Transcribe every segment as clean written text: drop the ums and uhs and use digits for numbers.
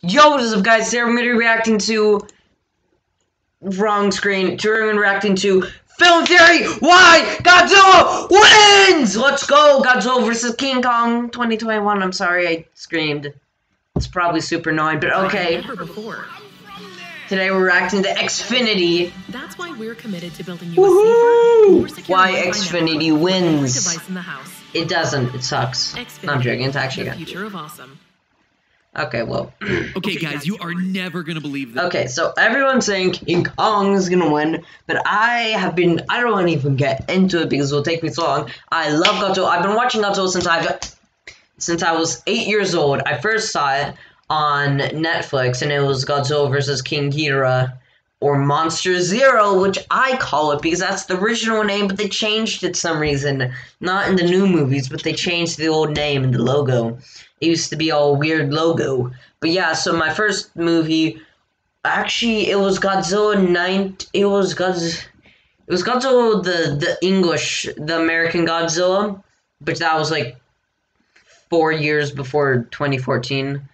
Yo, what is up, guys? Today we're going to be reacting to... Wrong screen. Today we're going to be reacting to Film Theory, Why Godzilla Wins! Let's go! Godzilla vs. King Kong 2021. I'm sorry I screamed. It's probably super annoying, but okay. Today we're reacting to Xfinity. That's why we're committed to building you a safer, more secure Why Xfinity wins. device in the house. It doesn't. It sucks. Xfinity, No, I'm joking. It's actually the good. future of awesome. Okay, well. Okay, guys, you are never gonna believe this. Okay, so everyone's saying King Kong is gonna win, but I don't want to even get into it because it will take me so long. I love Godzilla. I've been watching Godzilla since I was 8 years old. I first saw it on Netflix, and it was Godzilla vs. King Ghidorah, or Monster Zero, which I call it because that's the original name, but they changed it some reason. Not in the new movies, but they changed the old name and the logo. It used to be all weird logo. But yeah, so my first movie, actually, it was Godzilla it was Godzilla the American Godzilla, but that was like 4 years before 2014.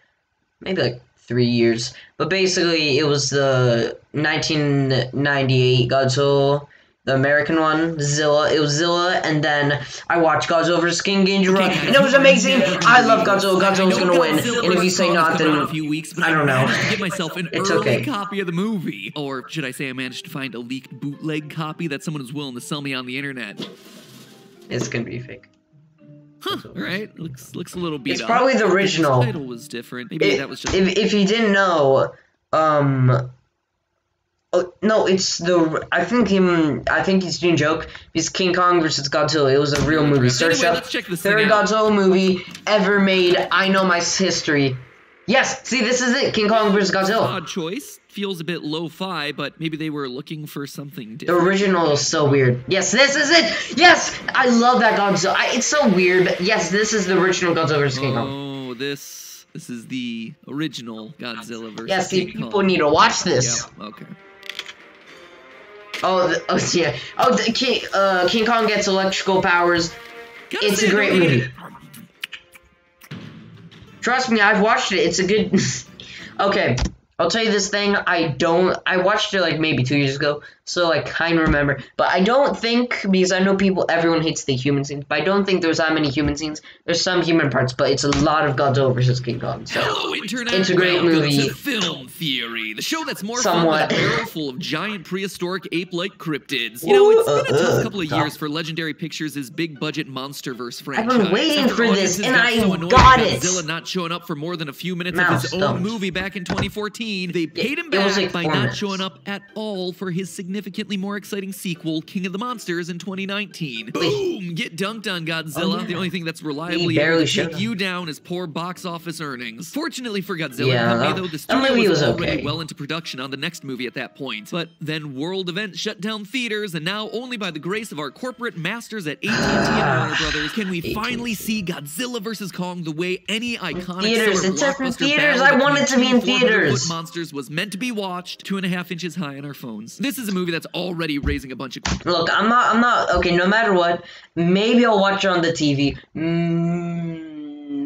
Maybe like 3 years. But basically, it was the 1998 Godzilla, the American one, Zilla. It was Zilla, and then I watched Godzilla vs. King Ghidorah, and it was amazing. I love Godzilla. Godzilla's gonna win. And if you say not, then I don't know. I managed to get myself an It's early okay. copy of the movie, or should I say, I managed to find a leaked bootleg copy that someone was willing to sell me on the internet. It's gonna be fake. Huh? Right? Looks a little beat It's up. probably the original. The title was different. Maybe that was just. If you didn't know, oh, no, it's the. I think he's doing a joke. It's King Kong versus Godzilla. It was a real movie. Search up. Let's check this Third thing out. Godzilla movie ever made. I know my history. Yes, see, this is it. King Kong versus Godzilla. Odd choice. Feels a bit lo-fi, but maybe they were looking for something The different. original is so weird. Yes, this is it. Yes, I love that Godzilla. It's so weird, but yes, this is the original Godzilla versus King Kong. Oh, this is the original Godzilla versus Yeah, see, King Kong. people need to watch this. Yeah, okay. Oh, yeah. Oh, King Kong gets electrical powers. It's a great movie. Trust me, I've watched it. It's a good... Okay, I'll tell you this thing. I watched it like maybe 2 years ago, so I kind of remember. But I don't think, because I know everyone hates the human scenes, but I don't think there's that many human scenes. There's some human parts, but it's a lot of Godzilla versus King Kong. So Hello, Internet. it's a great Welcome movie. to Film Theory, the show that's more Somewhat. fun than a barrel full of giant prehistoric ape-like cryptids. You know, it's been a tough couple of years for Legendary Pictures' big-budget MonsterVerse franchise. I've been waiting After for all, this, has and got I so annoying got it. Godzilla not showing up for more than a few minutes of his own Milestones. movie back in 2014. They paid him It was back like by 4 not minutes. showing up at all for his significantly more exciting sequel, King of the Monsters, in 2019. Boom! Get dunked on, Godzilla. Oh, yeah. The only thing that's reliably barely able to showed take up. you down is poor box office earnings. Fortunately for Godzilla Yeah, Company, though, the that studio movie was was already okay. well into production on the next movie at that point. But then World Events shut down theaters, and now only by the grace of our corporate masters at AT&T and Warner Brothers can we finally see Godzilla vs. Kong the way any iconic Theaters. summer It's in blockbuster theaters. battle I want it to be in between two 400-foot theaters. monsters was meant to be watched 2.5 inches high on our phones. This is a movie that's already raising a bunch of... Look, I'm not, okay, no matter what, maybe I'll watch it on the TV,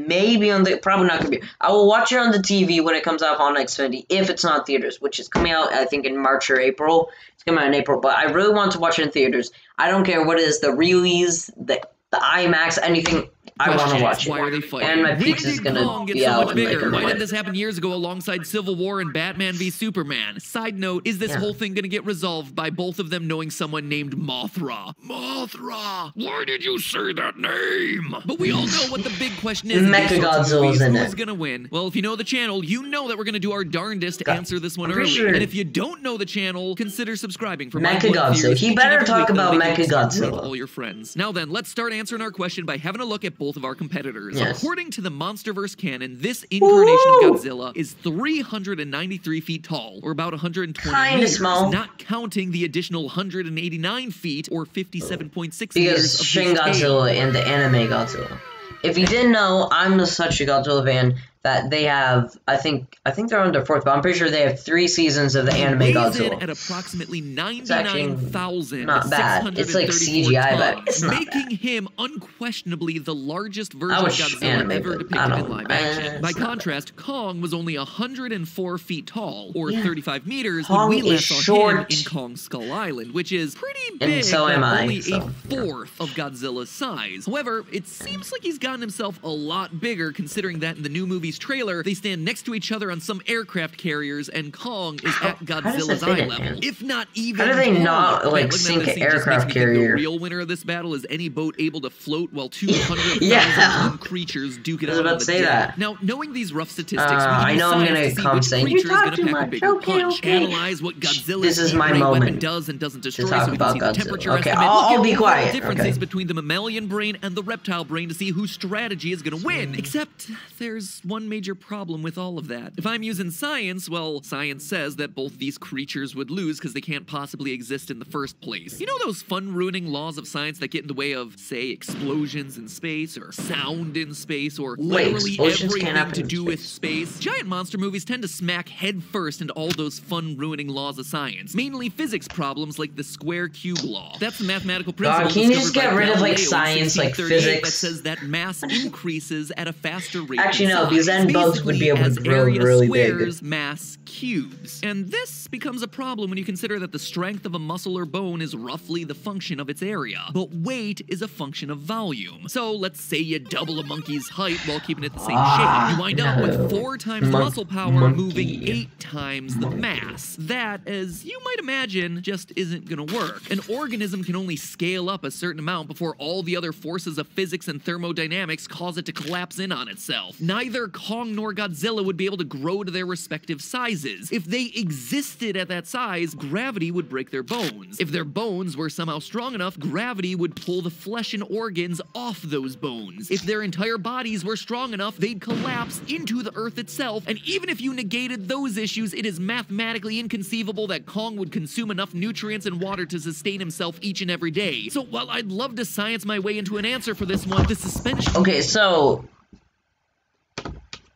maybe on the, probably not gonna be, I will watch it on the TV when it comes out on Xfinity, if it's not theaters, which is coming out, I think, in March or April, it's coming out in April, but I really want to watch it in theaters. I don't care what it is, the release, the IMAX, anything, I want to watch it. Why are they fighting? And my When pizza's did gonna Kong get be so out much in like bigger? a Why month. did this happen years ago alongside Civil War and Batman v Superman? Side note, is this Yeah. whole thing gonna get resolved by both of them knowing someone named Mothra? Mothra! Why did you say that name? But we all know what the big question is. Mechagodzilla's in it. Who's gonna win? Well, if you know the channel, you know that we're gonna do our darndest to answer this one I'm pretty early. sure- And if you don't know the channel, consider subscribing for my Mechagodzilla. theories He each and better every talk week that'll about make you excited Mechagodzilla. with all your friends. Now then, let's start answering our question by having a look at both of our competitors. Yes. According to the MonsterVerse canon, this incarnation Woo! of Godzilla is 393 feet tall, or about 120 Kinda meters, small. not counting the additional 189 feet, or 57.6 meters Because of Shin his tail. Godzilla and the anime Godzilla. If you didn't know, I'm such a Godzilla fan. that they have, I think they're on their 4th, but I'm pretty sure they have 3 seasons of the anime Godzilla. At approximately It's actually not bad. It's like CGI, CGI, but it's not making bad. him unquestionably the largest version of Godzilla ever depicted in live action. By contrast, Kong was only 104 feet tall, or 35 meters, when we last saw him in Kong Skull Island, which is pretty big, and so am I, only a fourth of Godzilla's size. However, it seems like he's gotten himself a lot bigger, considering that in the new movie's trailer, they stand next to each other on some aircraft carriers, and Kong is at Godzilla's eye level, if not even. How do they not like sink an aircraft carrier? The real winner of this battle is any boat able to float while 200,000 creatures duke it out of the dead. Now, knowing these rough statistics, we I know I'm gonna come saying you talk too much. Okay. Analyze what Godzilla's weapon does and doesn't destroy, so we can see the temperature estimate. I'll be quiet. Differences between the mammalian brain and the reptile brain to see whose strategy is gonna win. Except there's one major problem with all of that. If I'm using science, well, science says that both these creatures would lose because they can't possibly exist in the first place. You know those fun-ruining laws of science that get in the way of, say, explosions in space, or sound in space, or literally everything to do with space? Giant monster movies tend to smack headfirst into all those fun-ruining laws of science, mainly physics problems like the square-cube law. That's the mathematical principle can you just get rid of like science, like physics? That says that mass increases at a faster rate. Actually, no, because then boats would be able to grow really big. Mass cubes. And this becomes a problem when you consider that the strength of a muscle or bone is roughly the function of its area, but weight is a function of volume. So let's say you double a monkey's height while keeping it the same shape. You wind up with 4 times the muscle power moving 8 times the mass. That, as you might imagine, just isn't gonna work. An organism can only scale up a certain amount before all the other forces of physics and thermodynamics cause it to collapse in on itself. Neither Kong nor Godzilla would be able to grow to their respective sizes. If they existed at that size, gravity would break their bones. If their bones were somehow strong enough, gravity would pull the flesh and organs off those bones. If their entire bodies were strong enough, they'd collapse into the earth itself, and even if you negated those issues, it is mathematically inconceivable that Kong would consume enough nutrients and water to sustain himself each and every day. So while I'd love to science my way into an answer for this one, the suspension... Okay, so...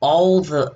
all the...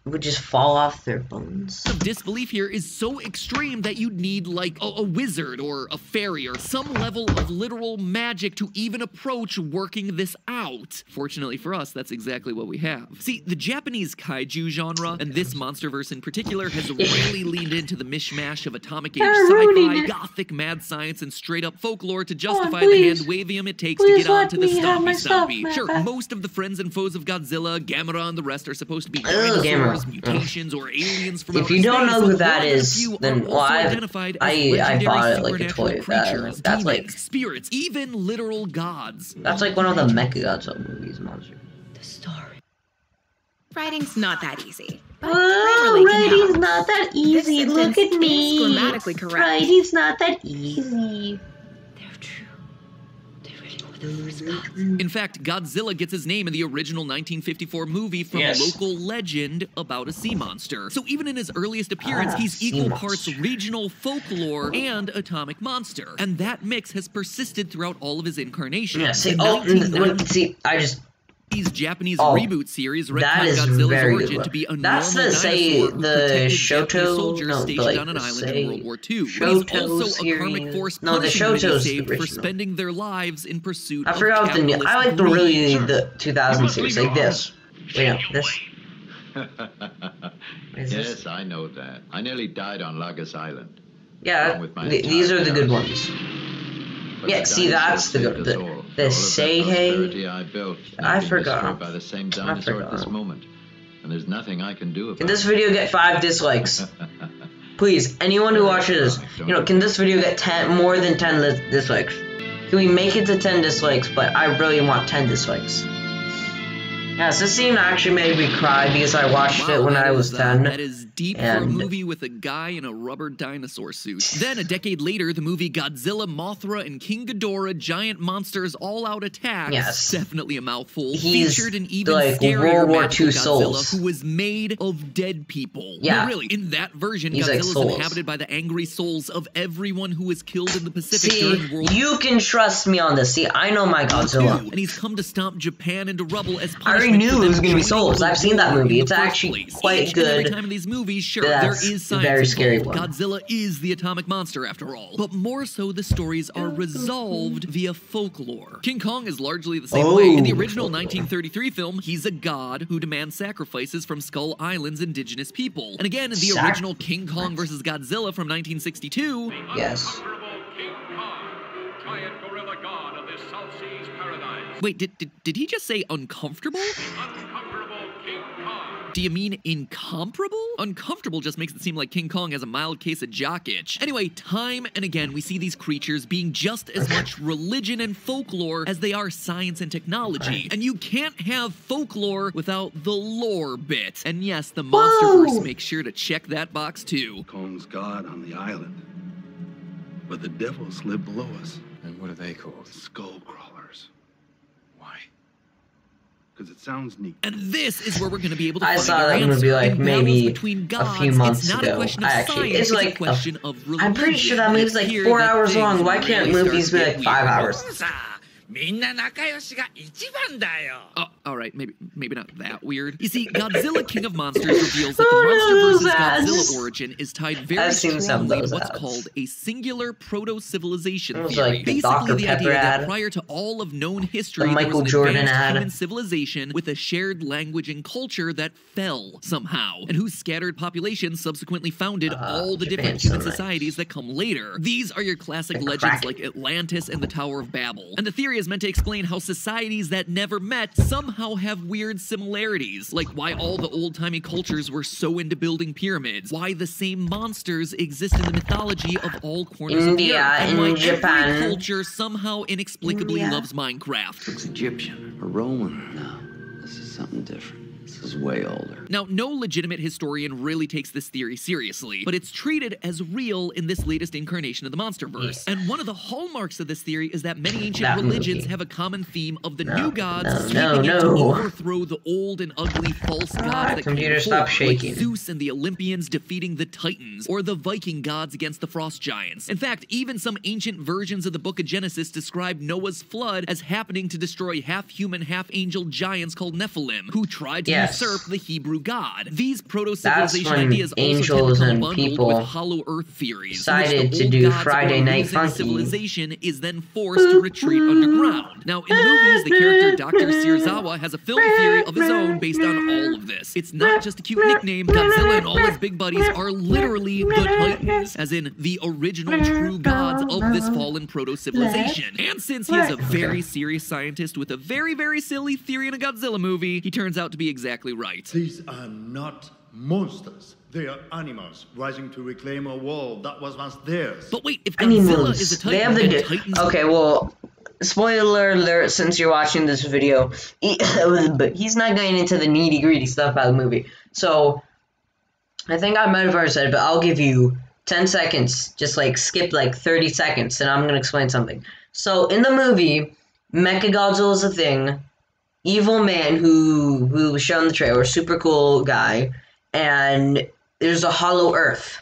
would just fall off their bones. The disbelief here is so extreme that you'd need like a wizard or a fairy or some level of literal magic to even approach working this out. Fortunately for us, that's exactly what we have. See, the Japanese kaiju genre, and this monsterverse in particular, has really leaned into the mishmash of atomic age sci-fi, gothic mad science, and straight up folklore to justify the hand-wavium it takes to get onto the stompy. Sure, most of the friends and foes of Godzilla, Gamera, and the rest are supposed to be dinosaurs, mutations, or aliens from if you don't know who that is, then well, I bought it like a toy. That's like spirits, even literal gods. That's like one of the Mechagodzilla movies, monster. The story. Writing's not that easy. Oh, writing's not that easy. Look at me. Grammatically correct. Writing's not that easy. In fact, Godzilla gets his name in the original 1954 movie from a local legend about a sea monster. So even in his earliest appearance, he's equal parts regional folklore and atomic monster. And that mix has persisted throughout all of his incarnations. Yeah, Japanese reboot series retconned Godzilla's origin to be a normal dinosaur who protected Japanese soldiers stationed on an island in World War II. But he's also a karmic force punishment saved for spending their lives in pursuit of capitalist I like the 2000 series, like this. Wait, no, this. Yes, I know that. I nearly died on Lagos Island. Yeah, these are the good ones. Yeah, see, that's the good. The Seihei. I forgot. By the same dinosaur at this moment, and there's nothing I can do about it. Can this video get 5 dislikes? Please, anyone who watches this, can this video get more than 10 dislikes? Can we make it to 10 dislikes? But I really want 10 dislikes. Yes, this scene actually made me cry because I watched it when I was 10. That is deep for a movie with a guy in a rubber dinosaur suit. Then, a decade later, the movie Godzilla, Mothra, and King Ghidorah, Giant Monsters All-Out Attack, definitely a mouthful, featured an even scarier magical Godzilla who was made of dead people. Yeah. No, really, in that version, Godzilla's inhabited by the angry souls of everyone who was killed in the Pacific during World War II. You can trust me on this. See, I know my Godzilla. And he's come to stomp Japan into rubble as punishment very new it was going to be sold, because I've seen that movie. It's actually quite good. Every time in these movies, sure, That's there is science a very scary involved. one. Godzilla is the atomic monster, after all. But more so, the stories are resolved via folklore. King Kong is largely the same way. In the original 1933 film, he's a god who demands sacrifices from Skull Island's indigenous people. And again, in the original King Kong vs. Godzilla from 1962... Yes. Wait, did he just say uncomfortable? Do you mean incomparable? Uncomfortable just makes it seem like King Kong has a mild case of jock itch. Anyway, time and again, we see these creatures being just as much religion and folklore as they are science and technology. And you can't have folklore without the lore bit. And yes, the Monsterverse makes sure to check that box too. Kong's god on the island. But the devils live below us. And what are they called? Skull crawlers. Why? Because it sounds neat. And this is where we're going to be able to I find saw our that answer. movie like In maybe battles between gods, a few months it's not ago. a question of science, It's like a question of religion. I'm pretty sure that movie's like Here 4 that hours long. things Why can't really movies be start like to 5 get hours? Oh, all right, maybe not that weird. You see, Godzilla King of Monsters reveals that the Monster vs. Godzilla origin is tied very strongly to what's called a singular proto-civilization theory. Like the Basically, Dr. the Pepper idea ad, that prior to all of known history, the there Michael was an Jordan advanced ad. human civilization with a shared language and culture that fell somehow, and whose scattered population subsequently founded all the different human societies that come later. These are your classic legends like Atlantis and the Tower of Babel. And the theory is meant to explain how societies that never met somehow have weird similarities, like why all the old-timey cultures were so into building pyramids, why the same monsters exist in the mythology of all corners of the earth, and why every culture somehow inexplicably loves Minecraft. Looks Egyptian or Roman. No, this is something different. This is way older. Now, no legitimate historian really takes this theory seriously, but it's treated as real in this latest incarnation of the Monsterverse. And one of the hallmarks of this theory is that many ancient religions have a common theme of the new gods sweeping in to overthrow the old and ugly false gods that came before, like Zeus and the Olympians defeating the Titans, or the Viking gods against the frost giants. In fact, even some ancient versions of the Book of Genesis describe Noah's flood as happening to destroy half-human, half-angel giants called Nephilim, who tried to usurp the Hebrew god. These proto-civilization ideas also tend to come bundled with hollow earth theories, decided to do Friday Night Funky. Civilization is then forced to retreat underground. Now, in the movies, the character Dr. Searzawa has a film theory of his own based on all of this. It's not just a cute nickname. Godzilla and all his big buddies are literally the Titans, as in the original true gods of this fallen proto-civilization. And since he is a very serious scientist with a very, very silly theory in a Godzilla movie, he turns out to be exactly right. These are not monsters. They are animals rising to reclaim a world that was once theirs. But wait, if Godzilla is a Titan, then Titans... Okay, well, spoiler alert since you're watching this video, but he's not going into the nitty-gritty stuff about the movie. So, I think I might have already said it, but I'll give you 10 seconds. Just, like, skip, like, 30 seconds, and I'm going to explain something. So, in the movie, Mechagodzilla is a thing. Evil man who was shown in the trailer, super cool guy, and there's a hollow earth.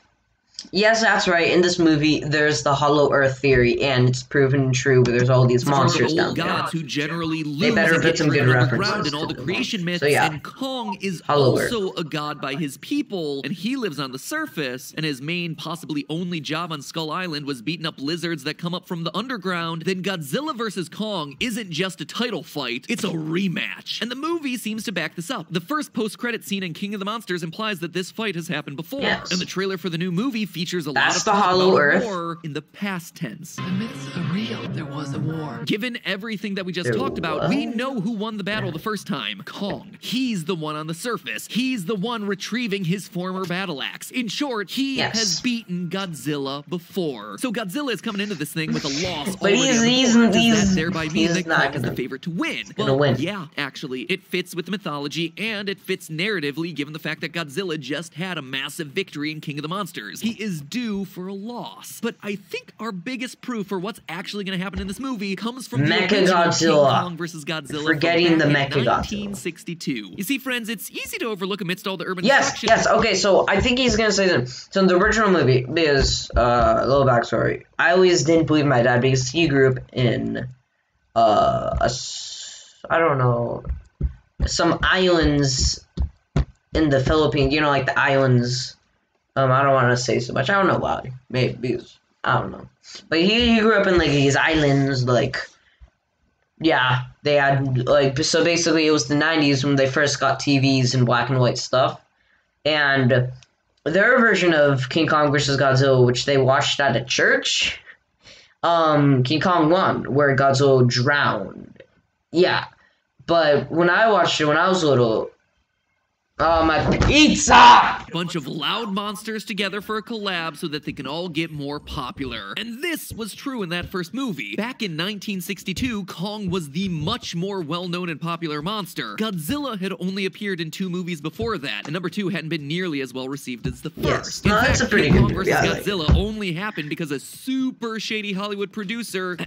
Yes, that's right. In this movie, there's the hollow earth theory, and it's proven true. But there's all these monsters down there. Gods who generally lose they better put some good references in all the creation myths. So, yeah. And Kong is hollow also earth. a god by his people, and he lives on the surface. And his main, possibly only job on Skull Island was beating up lizards that come up from the underground. Then Godzilla vs. Kong isn't just a title fight; it's a rematch. And the movie seems to back this up. The first post-credit scene in King of the Monsters implies that this fight has happened before. Yes. And the trailer for the new movie features a That's lot of the talk hollow about earth. war in the past tense. The myths are real. There was a war. Given everything that we just talked about, we know who won the battle the first time. Kong. He's the one on the surface. He's the one retrieving his former battle axe. In short, he has beaten Godzilla before. So Godzilla is coming into this thing with a loss but already on the board. Does that thereby mean that Kong is the favorite to win? Well, yeah, actually. It fits with the mythology, and it fits narratively given the fact that Godzilla just had a massive victory in King of the Monsters. He is due for a loss. But I think our biggest proof for what's actually going to happen in this movie comes from the original King Kong vs. Godzilla Forgetting the Mechagodzilla. 1962. You see, friends, it's easy to overlook amidst all the urban Yes, okay, so I think he's going to say that. So in the original movie, because, a little backstory, I always didn't believe my dad because he grew up in, I don't know, some islands in the Philippines. You know, like the islands. I don't want to say so much. I don't know why. Maybe because I don't know. But he grew up in like these islands, like. Yeah, they had, like, so basically it was the 90s when they first got TVs and black and white stuff. And their version of King Kong vs. Godzilla, which they watched at a church, King Kong won, where Godzilla drowned. Yeah, but when I watched it when I was little, oh, my pizza! Bunch of loud monsters together for a collab so that they can all get more popular. And this was true in that first movie. Back in 1962, Kong was the much more well-known and popular monster. Godzilla had only appeared in 2 movies before that, and number 2 hadn't been nearly as well received as the first. Yes. No, that's a pretty good Kong movie. vs. Godzilla only happened because a super shady Hollywood producer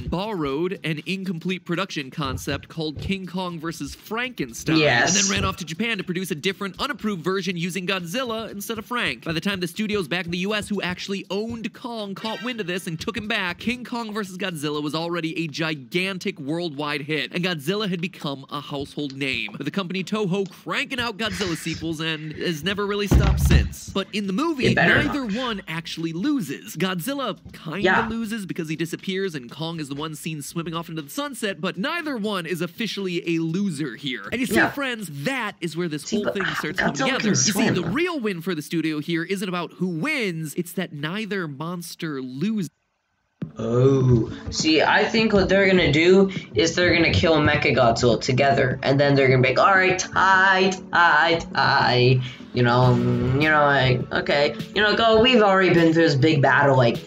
borrowed an incomplete production concept called King Kong vs. Frankenstein, Yes. and then ran off to Japan to produce a different, unapproved version using Godzilla instead of Frank. By the time the studios back in the US who actually owned Kong caught wind of this and took him back, King Kong vs. Godzilla was already a gigantic worldwide hit, and Godzilla had become a household name, with the company Toho cranking out Godzilla sequels and has never really stopped since. But in the movie, neither one actually loses. Godzilla kinda loses because he disappears and Kong is the one seen swimming off into the sunset, but neither one is officially a loser here. And you see, friends, that is where this whole thing starts coming together. You see, the real win for the studio here isn't about who wins, it's that neither monster loses. Oh, see, I think what they're gonna do is they're gonna kill Mechagodzilla together, and then they're gonna be like, alright, tie. You know, like, okay, you know, go, we've already been through this big battle, like,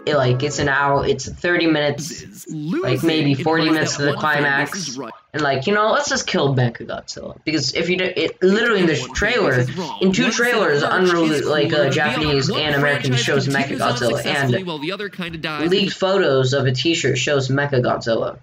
it's an hour, it's 30 minutes, like, maybe 40 minutes to the climax, and, like, you know, let's just kill Mechagodzilla, because if you do, it literally in the trailer, in 2 trailers, Japanese and American shows Mechagodzilla, and leaked photos of a t-shirt shows Mechagodzilla.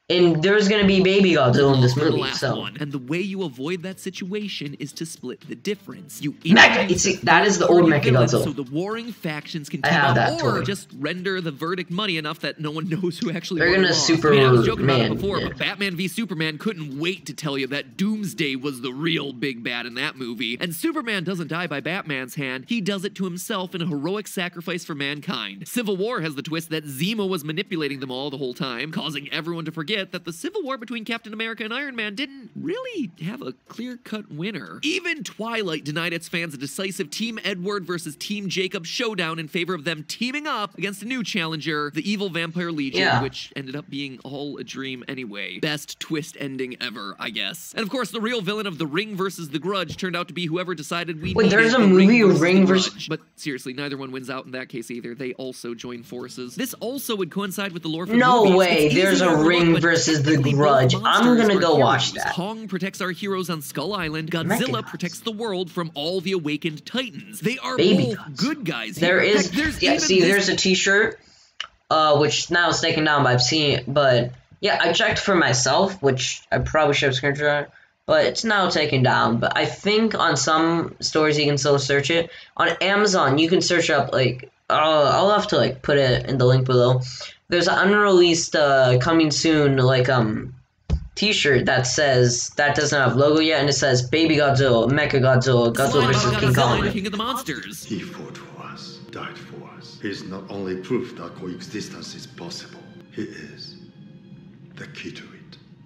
And there's gonna be Baby Godzilla in this movie, so. And the way you avoid that situation is to split the difference. You that is the old Mechagodzilla. So the warring factions can team up, or just render the verdict money enough that no one knows who actually won. They're gonna I was joking about it before, but Batman v Superman couldn't wait to tell you that Doomsday was the real big bad in that movie. And Superman doesn't die by Batman's hand, he does it to himself in a heroic sacrifice for mankind. Civil War has the twist that Zemo was manipulating them all the whole time, causing everyone to forget that the Civil War between Captain America and Iron Man didn't really have a clear-cut winner. Even Twilight denied its fans a decisive Team Edward versus Team Jacob showdown in favor of them teaming up against a new challenger, the evil Vampire Legion, which ended up being all a dream anyway. Best twist ending ever, I guess. And of course, the real villain of The Ring versus The Grudge turned out to be whoever decided we needed there's a The movie Ring versus... But seriously, neither one wins out in that case either. They also join forces. This also would coincide with the lore for no movies. way, there's a Ring versus The Grudge. I'm gonna go watch that. Kong protects our heroes on Skull Island. Godzilla protects the world from all the awakened titans. They are both good guys. There is, there's a t-shirt, which now is taken down, but I've seen it, but, yeah, I checked for myself, which I probably should have screenshot, but it's now taken down, but I think on some stores you can still search it. On Amazon, you can search up, like, I'll have to, like, put it in the link below. There's an unreleased, coming soon, like, t-shirt that says, that doesn't have logo yet, and it says Baby Godzilla, Mechagodzilla, Godzilla vs. King Kong. King of the Monsters. He fought for us, died for us. He is not only proof that coexistence is possible, he is the key to it.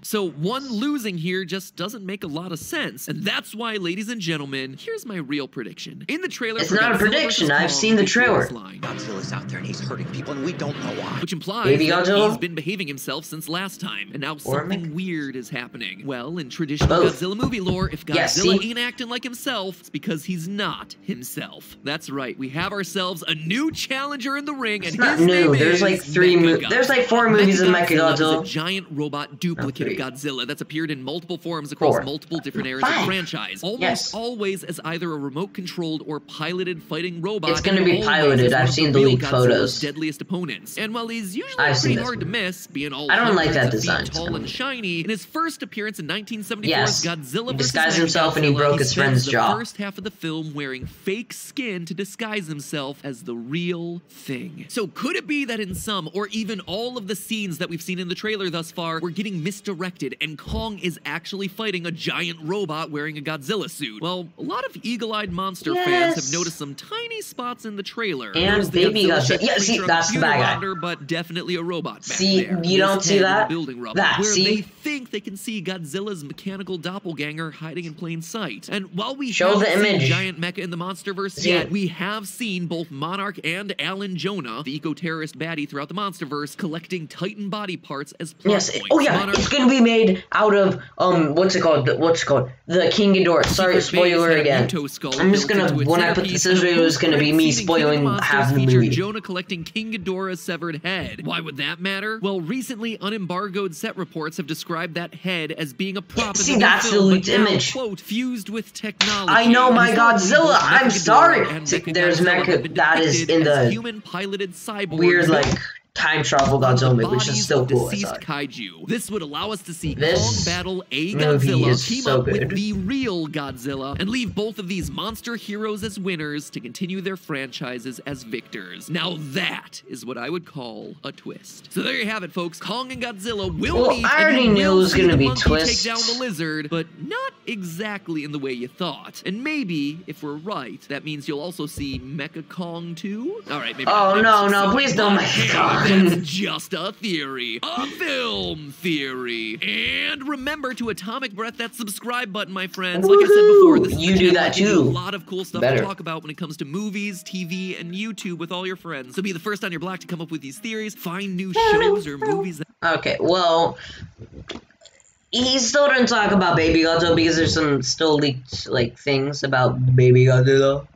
So one losing here just doesn't make a lot of sense. And that's why, ladies and gentlemen, here's my real prediction. In the trailer, it's not a prediction. I've seen the trailer. Godzilla's out there and he's hurting people and we don't know why. Which implies that he's been behaving himself since last time. And now something weird is happening. Well, in traditional Godzilla movie lore, if Godzilla ain't acting like himself, it's because he's not himself. That's right. We have ourselves a new challenger in the ring. And his name There's like there's like 4 movies of Mechagodzilla. A giant robot duplicate of Godzilla that's appeared in multiple forms across multiple different eras of the franchise. Almost always as either a remote-controlled or piloted fighting robot. It's gonna be piloted. I've seen the leaked photos. Deadliest opponents. And while he's usually pretty hard to miss, being all I don't like that design. Tall and shiny, in his first appearance in 1974's Godzilla he disguised himself and he broke his friend's jaw. The first half of the film wearing fake skin to disguise himself as the real thing. So could it be that in some or even all of the scenes that we've seen in the trailer thus far, we're getting misdirected directed, and Kong is actually fighting a giant robot wearing a Godzilla suit. Well, a lot of eagle-eyed monster fans have noticed some tiny spots in the trailer. And baby Godzilla. Yeah, see, that's the bad guy. Monster, but definitely a robot back see, there. You don't see that? Building rubble, that, where see? they think they can see Godzilla's mechanical doppelganger hiding in plain sight. And while we show the haven't image seen giant mecha in the MonsterVerse yet, we have seen both Monarch and Alan Jonah, the eco-terrorist baddie throughout the MonsterVerse, collecting Titan body parts as plot points. Oh yeah, Monarch it's gonna be made out of what's it called? The King Ghidorah. Sorry, spoiler again. I'm just gonna when I put this video, it's gonna be me spoiling half the movie. Jonah collecting King Ghidorah's severed head. Why would that matter? Well, recently unembargoed set reports have described that head as being a prop in the that's film, the leaked image. Quote, fused with technology. I know my Godzilla. I'm sorry. There's Mecha that is in the human-piloted cyborg weird like time travel Godzilla, which is still cool. Kaiju. This would allow us to see this Kong battle a movie Godzilla, is team so up good. with the real Godzilla, and leave both of these monster heroes as winners to continue their franchises as victors. Now that is what I would call a twist. So there you have it, folks. Kong and Godzilla will meet. I already knew it was gonna be twist. Take down the lizard, but not exactly in the way you thought. And maybe if we're right, that means you'll also see Mecha Kong too. All right, maybe. Oh no, please don't Mecha Kong. That's just a theory. A film theory. And remember to atomic breath that subscribe button, my friends. Like I said before, this is you do that too. A lot of cool stuff to talk about when it comes to movies, TV, and YouTube with all your friends. So be the first on your block to come up with these theories, find new shows or movies that... Okay, well, he still didn't talk about Baby Godzilla because there's some still leaked like things about Baby Godzilla.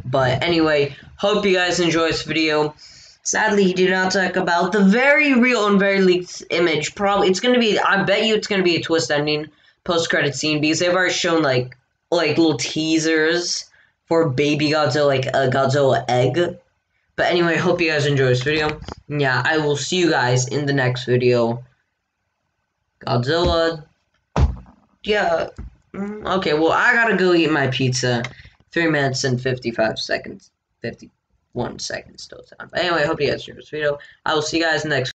But anyway, hope you guys enjoy this video. Sadly, he did not talk about the very real and very leaked image. Probably, it's gonna be. I bet you it's gonna be a twist ending post-credit scene because they've already shown like little teasers for Baby Godzilla, like a Godzilla egg. But anyway, hope you guys enjoy this video. Yeah, I will see you guys in the next video. Godzilla. Yeah. Okay. Well, I gotta go eat my pizza. 3 minutes and 55 seconds. 51 seconds till time. But anyway, I hope you guys enjoyed this video. I will see you guys next